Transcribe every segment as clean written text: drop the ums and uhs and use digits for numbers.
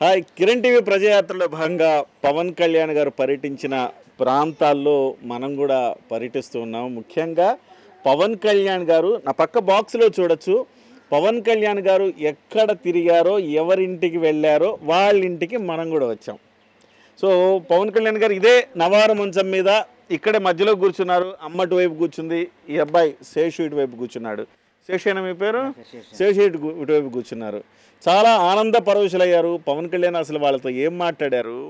Hi, Kiran TV ప్రజాయాత్రలో భాగంగా పవన్ కళ్యాణ్ గారు పర్యటించిన ప్రాంతాల్లో మనం కూడా పర్యటిస్తూ ఉన్నాం. ముఖ్యంగా పవన్ కళ్యాణ్ గారు నా పక్క బాక్స్లో చూడొచ్చు. పవన్ కళ్యాణ్ గారు ఎక్కడ తిరిగారో, ఎవరింటికి వెళ్ళారో వాళ్ళ ఇంటికి మనం కూడా వచ్చాం. సో పవన్ కళ్యాణ్ గారు ఇదే నవారు మంచం మీద ఇక్కడే మధ్యలో కూర్చున్నారు. అమ్మ ఇటువైపు కూర్చుంది, ఈ అబ్బాయి శేషు ఇటువైపు కూర్చున్నాడు. శేషు అయినా మీ పేరు? శేషు ఇటువైపు కూర్చున్నారు. చాలా ఆనంద పరవశులయ్యారు. పవన్ కళ్యాణ్ అసలు వాళ్ళతో ఏం మాట్లాడారు,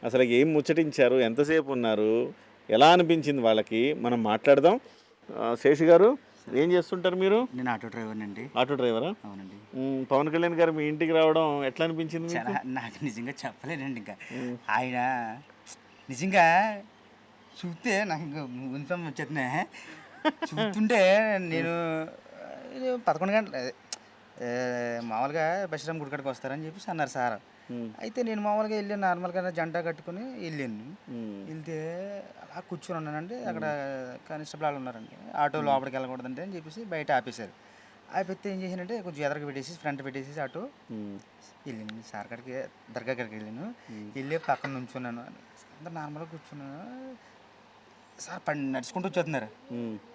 అసలు ఏం ముచ్చటించారు, ఎంతసేపు ఉన్నారు, ఎలా అనిపించింది వాళ్ళకి, మనం మాట్లాడదాం. శేషు గారు, ఏం చేస్తుంటారు మీరు? నేను ఆటో డ్రైవర్ అండి. ఆటో డ్రైవరా? అవునండి. పవన్ కళ్యాణ్ గారు మీ ఇంటికి రావడం ఎట్లా అనిపించింది? చాలా నాకు నిజంగా చెప్పలేనండి. ఇంకా ఆయన నిజంగా చూస్తే నాకు ఉనిసం వచ్చేస్తున్నాయి. చూస్తుంటే నేను 11 గంటలు మామూలుగా బస్రామ్ గుడికాడికి వస్తారని చెప్పేసి అన్నారు సార్. అయితే నేను మామూలుగా వెళ్ళాను, నార్మల్గా జెండా కట్టుకుని వెళ్ళాను. వెళ్తే అలా కూర్చొని ఉన్నానండి. అక్కడ కానిస్టేబుల్ వాళ్ళు ఉన్నారండి. ఆటో లోపలికి వెళ్ళకూడదంటే అని చెప్పేసి బయట ఆపేశారు. ఆపేస్తే ఏం చేశానంటే కొంచెం ఎదరికి పెట్టేసి ఫ్రంట్ పెట్టేసి ఆటో వెళ్ళాను. సార్ కాడికి దర్గా కాడికి వెళ్ళాను. వెళ్ళి పక్కన నుంచున్నాను. అందరు నార్మల్గా కూర్చున్నాను. సార్ నడుచుకుంటూ వచ్చేస్తున్నారు.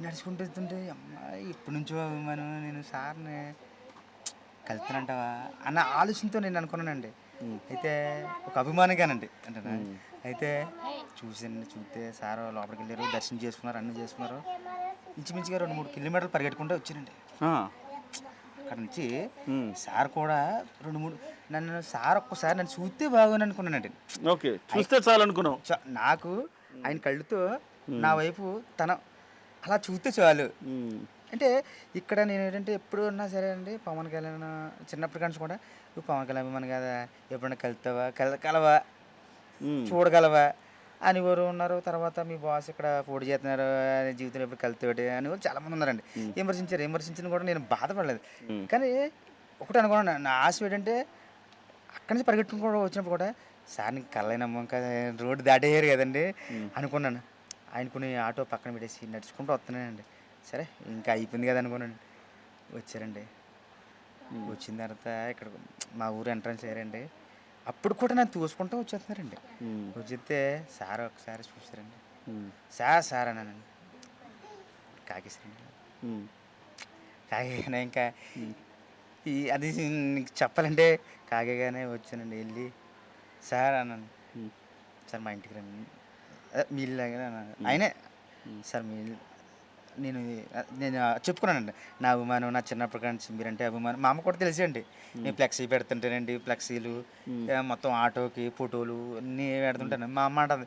నడుచుకుంటూ వస్తుంటే అమ్మాయి ఇప్పటి నుంచో అభిమానం, నేను సార్ని కలుస్తానంటావా అన్న ఆలోచనతో నేను అనుకున్నానండి. అయితే ఒక అభిమానిగానండి అంటే అయితే చూస్తే సార్ లోపలికి వెళ్ళారు, దర్శనం చేసుకున్నారు, అన్నీ చేసుకున్నారు. ఇంచుమించుగా 2-3 కిలోమీటర్లు పరిగెట్టుకుంటూ వచ్చానండి. అక్కడ నుంచి సార్ కూడా 2-3 సార్ ఒక్కసారి నన్ను చూస్తే బాగుని అనుకున్నానండి. ఓకే, చూస్తే చాలు అనుకున్నాం. నాకు ఆయన కళ్ళుతో నా వైపు తన అలా చూస్తే చాలు. అంటే ఇక్కడ నేను ఏంటంటే ఎప్పుడు ఉన్నా సరే అండి, పవన్ కళ్యాణ్ చిన్నప్పటి నుంచి కూడా నువ్వు పవన్ కళ్యాణ్ అభిమాని కదా, ఎప్పుడైనా కలుతావా, కలవా, చూడగలవా అని ఎవరు ఉన్నారు. తర్వాత మీ బాస్ ఇక్కడ పోటీ చేస్తున్నారు, జీవితంలో ఎప్పుడు కలుతాడు అని వాళ్ళు చాలామంది ఉన్నారండి. విమర్శించిన కూడా నేను బాధపడలేదు. కానీ ఒకటి అనుకున్నాను, నా ఆశ ఏంటంటే అక్కడి నుంచి పరిగెట్టుకుని కూడా వచ్చినప్పుడు కూడా సార్ నీకు కళ్ళైనమ్మా కదా, రోడ్డు దాటేయారు కదండి అనుకున్నాను. ఆయనకుని ఆటో పక్కన పెట్టేసి నడుచుకుంటూ వస్తున్నానండి. సరే ఇంకా అయిపోయింది కదా అనుకున్నాను. వచ్చారండి. వచ్చిన తర్వాత ఇక్కడ మా ఊరు ఎంట్రన్స్ అయ్యారండి. అప్పుడు కూడా నన్ను తోసుకుంటూ వచ్చేస్తున్నారండి. వచ్చేస్తే సార్ ఒకసారి చూసారండి. సార్ అన్నానండి. కాకేశారండి. కాకేగానే ఇంకా అది నీకు చెప్పాలంటే కాకేగానే వచ్చానండి. వెళ్ళి సార్ అన్నాను. సార్ మా ఇంటికి రండి, మీ ఇల్లు అన్నాను. ఆయనే సార్ మీ ఇల్లు నేను చెప్పుకున్నానండి. నా అభిమానం, నా చిన్నప్పటి నుంచి మీరంటే అభిమానం. మా అమ్మ కూడా తెలిసండి. నేను ఫ్లెక్సీ పెడుతుంటానండి, ఫ్లెక్సీలు మొత్తం ఆటోకి ఫోటోలు అన్నీ పెడుతుంటాను. మా అమ్మ అంటుంది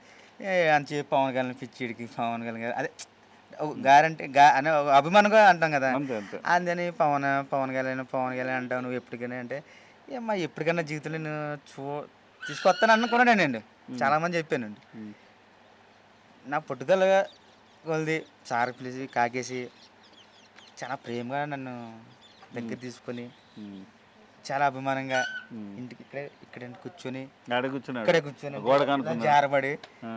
అని చెప్పి పవన్ కళ్యాణ్ పిచ్చిడికి, పవన్ కళ్యాణ్ అదే గారంటే అనే అభిమానంగా అంటాం కదా, అందుకని పవన్ కళ్యాణ్ అంటావు నువ్వు ఎప్పటికైనా అంటే, ఏమ్మా ఎప్పటికైనా జీవితంలో నేను తీసుకొస్తాను అనుకున్నానండి. చాలామంది చెప్పానండి. నా పట్టుదలగా కొలిది సార్ పిలిచి కాకేసి చాలా ప్రేమగా నన్ను దగ్గర తీసుకొని చాలా అభిమానంగా ఇంటికి ఇక్కడే కూర్చొని ఇక్కడే కూర్చొని జారబడి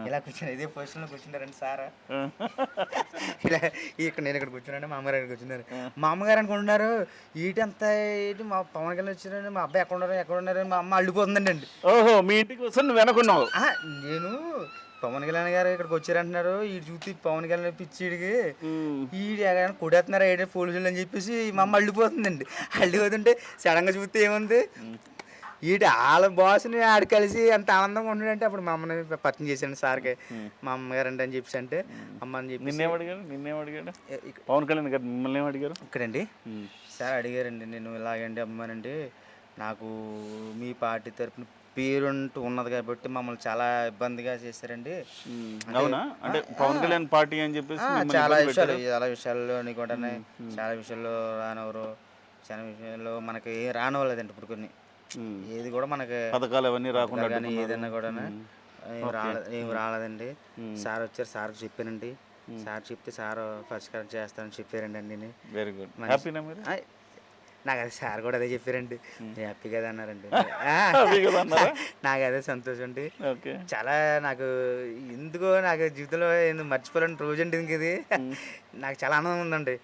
ఇలా కూర్చొని ఇదే పొజిషన్లో కూర్చున్నారండి సార్. ఇలా నేను ఇక్కడ కూర్చున్నాను, మా అమ్మగారు కూర్చున్నారు. మా అమ్మగారు అనుకుంటున్నారు ఈటంతా ఏంటి మా పవన్ కళ్యాణ్ వచ్చినారు, మా అబ్బాయి ఎక్కడ ఉన్నారు మా అమ్మ అల్లిపోతుందండి అండి. ఓహో, మీ ఇంటికి వస్తే నువ్వు వెనకున్నావు. నేను పవన్ కళ్యాణ్ గారు ఇక్కడికి వచ్చారంటున్నారు, ఈ చూసి పవన్ కళ్యాణ్ పిచ్చిడికి ఈ కొడేస్తున్నారు ఏడే పోలీసులు అని చెప్పేసి మా అమ్మ అల్లిపోతుందండి. అల్లిపోతుంటే సడన్గా చూస్తే ఏముంది, ఈటి వాళ్ళ బాస్ని ఆడ కలిసి అంత ఆనందంగా ఉన్నాడంటే అప్పుడు మా అమ్మని పరిచయం చేశాను సార్కి. మా అమ్మగారు అంటే అని చెప్పేసి అంటే అమ్మ అని చెప్పి నిన్నేమడిగాడు పవన్ కళ్యాణ్ గారు? మిమ్మల్ని ఏమడిగారు ఇక్కడండి? సార్ అడిగారండి, నేను ఇలాగండి అమ్మానండి, నాకు మీ పార్టీ తరఫున పేరుంటూ ఉన్నది కాబట్టి మమ్మల్ని చాలా ఇబ్బందిగా చేశారండి. అవునా? అంటే పవన్ కళ్యాణ్ పార్టీ అని చెప్పేసి చాలా విషయాల్లో కూడా చాలా విషయాల్లో రానవరు, చాలా విషయాల్లో మనకి రానివ్వలేదండి. ఇప్పుడు కొన్ని ఏది కూడా మనకి పథకాలు అవన్నీ రాకుండా కానీ ఏదైనా కూడా ఏం రాలేదండి. సార్ వచ్చారు, సార్కి చెప్పానండి. సార్ చెప్తే సార్ పరిష్కారం చేస్తానని చెప్పారండి అన్నీ. Very good. నాకు అది సార్ కూడా అదే చెప్పారండి. హ్యాపీ కదా అన్నారండి. నాకు అదే సంతోషం అండి. చాలా నాకు ఎందుకో నాకు జీవితంలో మర్చిపోలేని రోజు అండి ఇంక ఇది. నాకు చాలా ఆనందం ఉందండి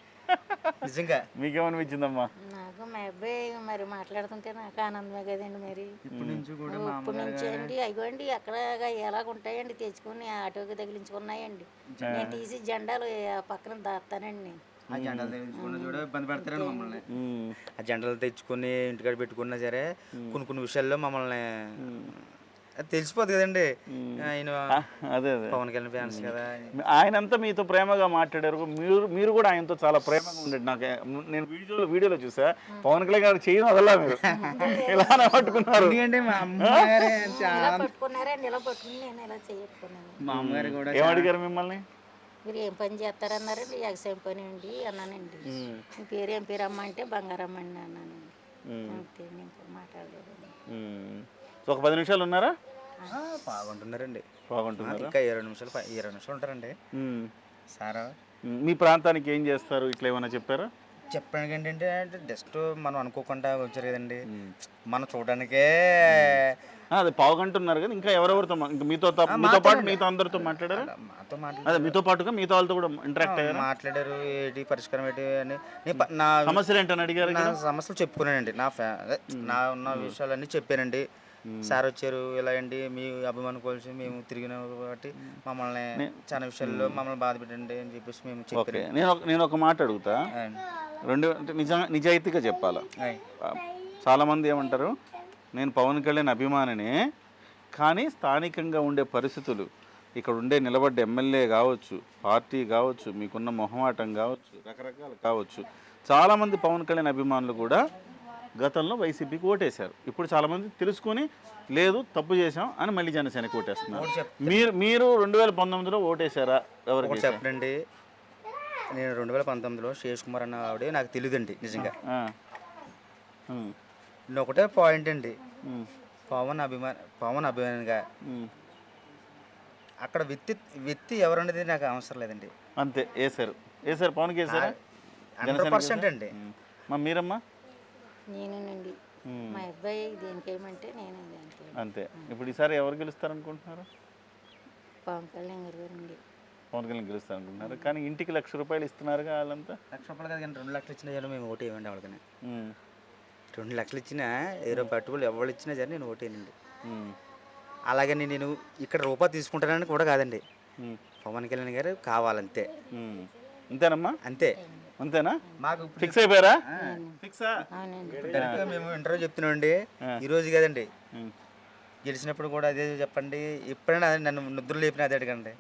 నిజంగా. మీకేమనిపించిందమ్మా? నాకు అబ్బాయి మరి మాట్లాడుతుంటే నాకు ఆనందమే కదండి మరి. ఇప్పటి నుంచి కూడా మా ఇప్పటి అమ్మగారు నుంచి అండి అయ్యండి అక్కడ ఎలాగుంటాయండి తెచ్చుకొని ఆటోకి తగిలించుకున్నాయండి. నేను తీసి జెండాలు ఆ పక్కన దాస్తానండి నేను. ఆ జెండాలు తెచ్చుకున్న కూడా ఇబ్బంది పెడతారండి మమ్మల్ని. ఆ జెండాలు తెచ్చుకొని ఇంటికాడ పెట్టుకున్నా సరే కొన్ని కొన్ని విషయాల్లో మమ్మల్ని అది తెలిసిపోతుంది కదండి. ఆయన అదే అదే పవన్ కళ్యాణ్ ఫ్యాన్స్ కదా. ఆయనంతా మీతో ప్రేమగా మాట్లాడారు, మీరు కూడా ఆయనతో చాలా ప్రేమగా ఉండేది. నాకు నేను వీడియోలో చూసా, పవన్ కళ్యాణ్ గారు చేయను వదలా మీరు ఇలానే పట్టుకున్నారు. ఎందుకంటే మా అమ్మగారే ఇలా పట్టుకున్నారండి, ఇలా పట్టుకుని నేను ఇలా చేయట్టుకున్నాను. మా అమ్మగారు కూడా ఏం అడిగారు మిమ్మల్ని? మీరు ఏం పని చేస్తారన్నారండి. ఎగసాయం పని అండి అన్నానండి. మీ పేరు ఏం పేరు అమ్మ అంటే బంగారమ్మ అండి అన్నానండి. అంతే, నేను మాట్లాడలేదండి. ఒక 10 నిమిషాలు ఉన్నారా? బాగుంటున్నారండి. బాగుంటున్నారు. ఇంకా 20 నిమిషాలు ఉంటారండి సార్. మీ ప్రాంతానికి ఏం చేస్తారు ఇట్లా ఏమైనా చెప్పారా? చెప్పడానికి ఏంటంటే జస్ట్ మనం అనుకోకుండా వచ్చారు కదండి, మనం చూడడానికే. అది పావుగంటున్నారు కదా, ఇంకా ఎవరెవరితో ఇంకా మీతో పాటు మీతో అందరితో మాట్లాడారు? మాతో అదే మీతో పాటుగా మీతో వాళ్ళతో కూడా ఇంటరాక్ట్ అయ్యారు, మాట్లాడారు. ఏంటి పరిష్కారం ఏంటి అని నా సమస్యలు ఏంటని అడిగారు? నా సమస్యలు చెప్పుకున్నానండి. నా ఉన్న విషయాలన్నీ చెప్పానండి. సార్ వచ్చారు, ఇలా అండి మీ అభిమానం కోల్చి మేము తిరిగిన కాబట్టి మమ్మల్ని చాలా విషయాల్లో మమ్మల్ని బాధ పెట్టండి అని చెప్పేసి మేము చెప్పారు. నేను ఒక మాట అడుగుతా, రెండు అంటే నిజాయితీగా చెప్పాలా. చాలామంది ఏమంటారు, నేను పవన్ కళ్యాణ్ అభిమానినే, కానీ స్థానికంగా ఉండే పరిస్థితులు, ఇక్కడ ఉండే నిలబడ్డ ఎమ్మెల్యే కావచ్చు, పార్టీ కావచ్చు, మీకున్న మొహమాటం కావచ్చు, రకరకాలు కావచ్చు. చాలామంది పవన్ కళ్యాణ్ అభిమానులు కూడా గతంలో వైసీపీకి ఓటేశారు. ఇప్పుడు చాలామంది తెలుసుకొని లేదు తప్పు చేశాం అని మళ్ళీ జనసేనకి ఓటేస్తున్నారు. మీరు 2019లో ఓటేశారా? ఎవరికి చెప్పండి. నేను 2019లో శేష్ కుమార్ అన్న ఆవిడ నాకు తెలియదండి నిజంగా. నేను ఒకటే పాయింట్ అండి, పవన్ అభిమానిగా అక్కడ వ్యక్తి ఎవరనేది నాకు అవసరం లేదండి. అంతే, వేసారు పవన్కి వేసారా? 100% అండి. మీరమ్మా? నేనేనండి. మా అబ్బాయి దేనికి ఏమంటే నేను దానికి. అంతే. ఇప్పుడు ఈసారి ఎవరు గెలుస్తారనుకుంటున్నారు? పవన్ కళ్యాణ్ గారు అండి. పవన్ కళ్యాణ్ గెలుస్తారనుకుంటున్నారు. కానీ ఇంటికి ₹1,00,000 ఇస్తున్నారుగా వాళ్ళంతా. ₹1,00,000 కాదు కానీ 2 లక్షలు ఇచ్చినా సరే మేము ఓటు వేయండి వాళ్ళకని. 2 లక్షలు ఇచ్చినా ఏదో పట్టుబడులు ఎవరు ఇచ్చినా సరే నేను ఓటేనండి. అలాగని నేను ఇక్కడ రూపాయి తీసుకుంటానని కూడా కాదండి, పవన్ కళ్యాణ్ గారు కావాలంతే. అంతేనమ్మా? అంతేనా? మాకు ఫిక్స్ అయిపోయారా? మేము ఇంటర్వ్యూ చెప్తున్నామండి, ఈరోజు కదండి, గెలిచినప్పుడు కూడా అదే చెప్పండి. ఎప్పుడైనా నన్ను నిద్ర లేపిన అదే అడగండి,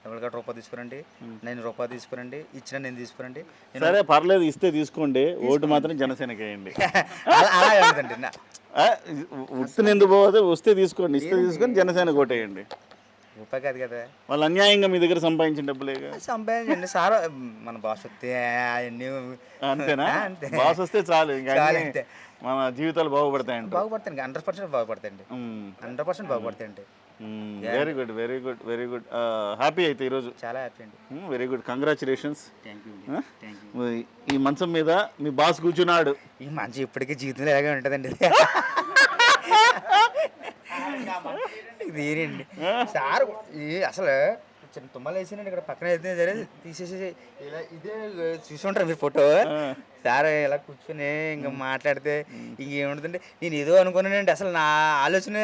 ఎవరికైనా ₹1 తీసుకురండి, నేను ₹1 తీసుకురండి, ఇచ్చిన నేను తీసుకురండి. సరే పర్లేదు, ఇస్తే తీసుకోండి, ఓటు మాత్రం జనసేనకి వేయండి. అలా అడగదండి. వస్తే ఎందుకు పోతే, వస్తే తీసుకోండి, ఇస్తే తీసుకొని జనసేనకి ఓటేయండి. రూపాయి కాదు కదా, వాళ్ళు అన్యాయంగా మీ దగ్గర సంపాదించిన డబ్బులే సంపాదించండి సార్. మన బాస్ వస్తే అంతేనా? బాస్ వస్తే చాలు, ఇంకా మన జీవితాలు బాగుపడతాయండి. 100% బాగుపడతాయండి. 100% బాగుపడతాయండి. Very good. హ్యాపీ అయితే ఈరోజు? చాలా హ్యాపీ అండి. Very good, congratulations. Thank you. ఈ మంచం మీద మీ బాస్ కూర్చున్నాడు. ఈ మంచి ఇప్పటికీ జీవితంలో ఎలాగే ఉంటుందండి. ఇదేనండి సార్, అసలు చిన్న తుమ్మలు వేసానండి ఇక్కడ పక్కన అయితే సరే తీసేసి ఇలా ఇదే చూసుంటారు మీరు ఫోటో. సార్ ఇలా కూర్చొని ఇంకా మాట్లాడితే ఇంకేముంటుందండి. నేను ఏదో అనుకున్నానండి, అసలు నా ఆలోచన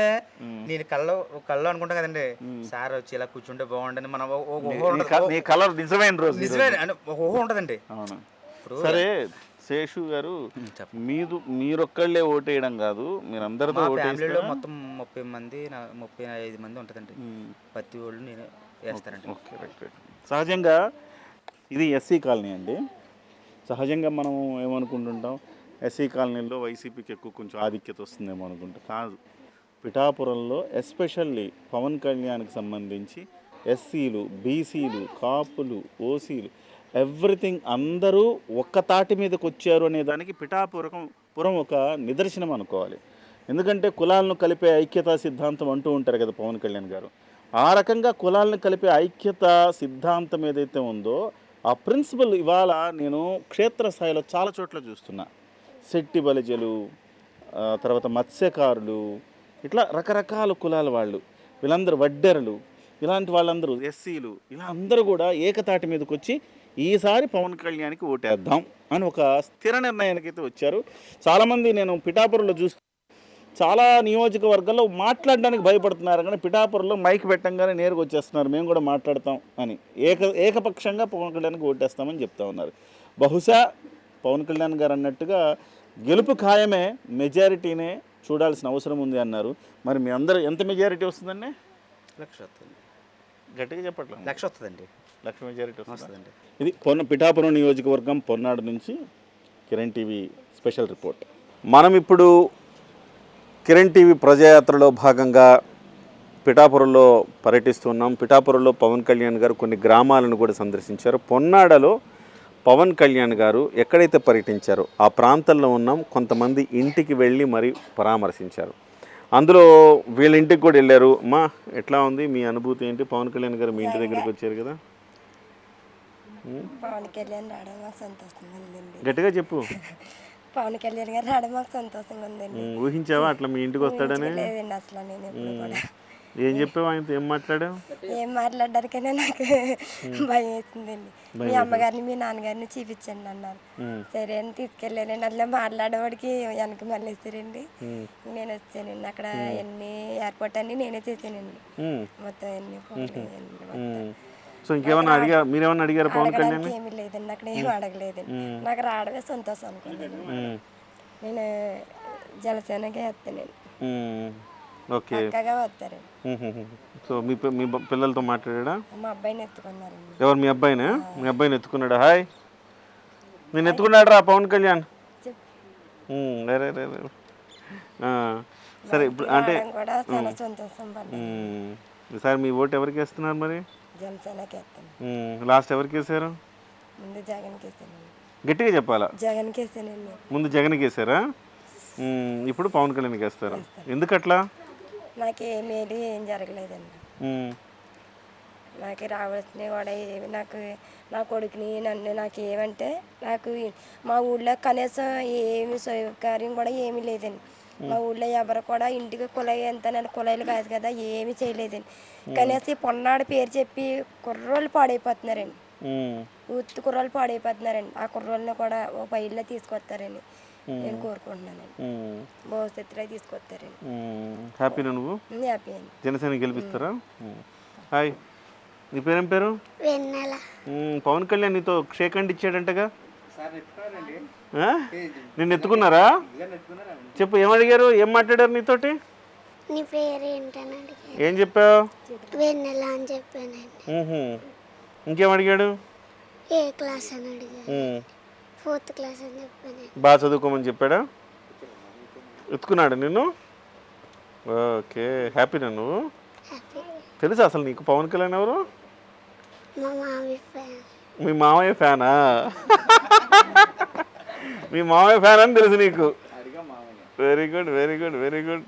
నేను కళ్ళలో అనుకుంటాను కదండి, సార్ వచ్చి ఇలా కూర్చుంటే బాగుంటుంది. మన ఊహ ఉంటుందండి. సరే శేషు గారు, మీరొక్కళ్ళే ఓటేయడం కాదు, మీరందరితో ఫ్యామిలీలో మొత్తం 30 మంది 35 మంది ఉంటుందండి. ప్రతి వాళ్ళు నేను వేస్తానండి. సహజంగా ఇది ఎస్సీ కాలనీ అండి. సహజంగా మనం ఏమనుకుంటుంటాం, ఎస్సీ కాలనీలో వైసీపీకి ఎక్కువ కొంచెం ఆధిక్యత వస్తుందేమో అనుకుంటాం. కాదు, పిఠాపురంలో ఎస్పెషల్లీ పవన్ కళ్యాణ్కి సంబంధించి ఎస్సీలు, బీసీలు, కాపులు, ఓసీలు, ఎవ్రీథింగ్ అందరూ ఒక్క తాటి మీదకి వచ్చారు అనే దానికి పిఠాపురం ఒక నిదర్శనం అనుకోవాలి. ఎందుకంటే కులాలను కలిపే ఐక్యతా సిద్ధాంతం అంటూ ఉంటారు కదా పవన్ కళ్యాణ్ గారు. ఆ రకంగా కులాలను కలిపే ఐక్యతా సిద్ధాంతం ఏదైతే ఉందో ఆ ప్రిన్సిపల్ ఇవాళ నేను క్షేత్రస్థాయిలో చాలా చోట్ల చూస్తున్నా. శెట్టి బలిజలు, తర్వాత మత్స్యకారులు, ఇట్లా రకరకాల కులాల వాళ్ళు, వీళ్ళందరూ వడ్డెరలు, ఇలాంటి వాళ్ళందరూ ఎస్సీలు, ఇలా అందరూ కూడా ఏకతాటి మీదకి వచ్చి ఈసారి పవన్ కళ్యాణ్కి ఓటేద్దాం అని ఒక స్థిర నిర్ణయానికి అయితే వచ్చారు. చాలామంది నేను పిఠాపురంలో చూస్తూ చాలా నియోజకవర్గాల్లో మాట్లాడడానికి భయపడుతున్నారు, కానీ పిఠాపురంలో మైక్ పెట్టంగానే నేరుగా వచ్చేస్తున్నారు, మేము కూడా మాట్లాడతాం అని ఏకపక్షంగా పవన్ కళ్యాణ్కి ఓటేస్తామని చెప్తా ఉన్నారు. బహుశా పవన్ కళ్యాణ్ గారు అన్నట్టుగా గెలుపు ఖాయమే, మెజారిటీనే చూడాల్సిన అవసరం ఉంది అన్నారు. మరి మీ అందరూ ఎంత మెజారిటీ వస్తుందండి? 1,00,000 వస్తుంది. గట్టిగా చెప్పట్లేదు. 1,00,000 వస్తుందండి. 1,00,000 మెజారిటీ వస్తుందండి. ఇది పిఠాపురం నియోజకవర్గం పొన్నాడు నుంచి కిరణ్ టీవీ స్పెషల్ రిపోర్ట్. మనం ఇప్పుడు కిరణ్ టీవీ ప్రజాయాత్రలో భాగంగా పిఠాపురంలో పర్యటిస్తున్నాం. పిఠాపురంలో పవన్ కళ్యాణ్ గారు కొన్ని గ్రామాలను కూడా సందర్శించారు. పొన్నాడలో పవన్ కళ్యాణ్ గారు ఎక్కడైతే పర్యటించారో ఆ ప్రాంతంలో ఉన్నాం, కొంతమంది ఇంటికి వెళ్ళి మరీ పరామర్శించారు. అందులో వీళ్ళ ఇంటికి కూడా వెళ్ళారు. అమ్మా ఎట్లా ఉంది మీ అనుభూతి ఏంటి? పవన్ కళ్యాణ్ గారు మీ ఇంటి దగ్గరికి వచ్చారు కదా. పవన్ కళ్యాణ్ రావడం మాకు సంతోషంగా ఉందండి. గట్టిగా చెప్పు. పవన్ కళ్యాణ్ గారు రావడం మాకు సంతోషంగా ఉందండి. ఊహించావా అట్లా మీ ఇంటికి వస్తాడని? లేదండి అసలు నేను ఎప్పుడు కూడా. ఏం చెప్పావు ఆయనతో? ఏం మాట్లాడావు? ఏం మాట్లాడడానికైనా నాకు భయం వేసిందండి. మీ అమ్మగారిని మీ నాన్నగారిని చూపించండి అన్నారు. సరే అని తీసుకెళ్ళానండి. అట్లా మాట్లాడేవాడికి వెనక మళ్ళీసారండి. నేను వచ్చానండి. అక్కడ అన్ని ఎయిర్పోర్ట్ అన్ని నేనే చేశానండి. మొత్తం అన్ని సో ఇంకేమన్నా అడిగా, మీరేమన్నా అడిగారు పవన్ కళ్యాణ్? ఏమీ లేదండి, అక్కడ ఏమి అడగలేదండి. నాకు రావడమే సంతోషం అనుకున్నాను. నేను జనసేనకే వస్తానండి. ఓకే, చక్కగా వస్తారండి. సో మీ పిల్లలతో మాట్లాడా? మా అబ్బాయిని ఎత్తుకున్నారండి. ఎవరు మీ అబ్బాయినా? మీ అబ్బాయిని ఎత్తుకున్నాడా? హాయ్, నేను ఎత్తుకున్నాడు రా పవన్ కళ్యాణ్. రే రే రే. సరే ఇప్పుడు అంటే కూడా చాలా సంతోషం పడ్డాను. ఈసారి మీ ఓటు ఎవరికి వేస్తున్నారు మరి? జనసేనకి వేస్తాను. లాస్ట్ ఎవరికి వేసారు? ముందు జగన్కి వేసానండి. గట్టిగా చెప్పాలా? జగన్కి వేసానండి. ముందు జగన్కి వేసారా? ఇప్పుడు పవన్ కళ్యాణ్కి వేస్తారు. ఎందుకట్లా? నాకు ఏమేది ఏం జరగలేదండి. నాకు రావాల్సినవి కూడా ఏమి నాకు నా కొడుకుని నన్ను నాకు ఏమంటే నాకు మా ఊళ్ళో కనీసం ఏమి సౌకర్యం కూడా ఏమీ లేదండి. మా ఊళ్ళో ఎవరు కూడా ఇంటికి కుళాయి ఎంత నన్ను కుళాయిలు కాదు కదా ఏమీ చేయలేదండి. కనీసం ఈ పొన్నాడు పేరు చెప్పి కుర్రోళ్ళు పాడైపోతున్నారండి. ఉత్తి కుర్రోళ్ళు పాడైపోతున్నారండి. ఆ కుర్రోళ్ళని కూడా ఓ పైల్లో తీసుకొస్తారని నేను కోరుకుంటున్నానండి. భవిష్యత్తులో తీసుకొస్తారండి. హ్యాపీనా నువ్వు? హ్యాపీ అండి. జనసేన గెలిపిస్తారా? హాయ్, నీ పేరేం పేరు? పవన్ కళ్యాణ్ నీతో షేక్ హ్యాండ్ ఇచ్చాడంటగా, నిన్ను ఎత్తుకున్నారా? చెప్పు, ఏమడిగారు, ఏం మాట్లాడారు నీతోటి? నీ పేరు ఏంటని అడిగాను. ఏం చెప్పావు? వెన్నెల అని చెప్పానండి. ఇంకేం అడిగాడు? ఏ క్లాస్ అని అడిగాను. 4th క్లాస్ అని చెప్పాను. బాగా చదువుకోమని చెప్పాడా? ఎత్తుకున్నాడు నిన్ను? ఓకే, హ్యాపీనా నువ్వు? హ్యాపీ. తెలుసా అసలు నీకు పవన్ కళ్యాణ్ ఎవరు? మా మామయ్య ఫ్యాన్. మీ మామయ్య ఫ్యానా? మీ మామయ్య ఫ్యాన్ అని తెలుసు నీకు. Very good, very good, very good.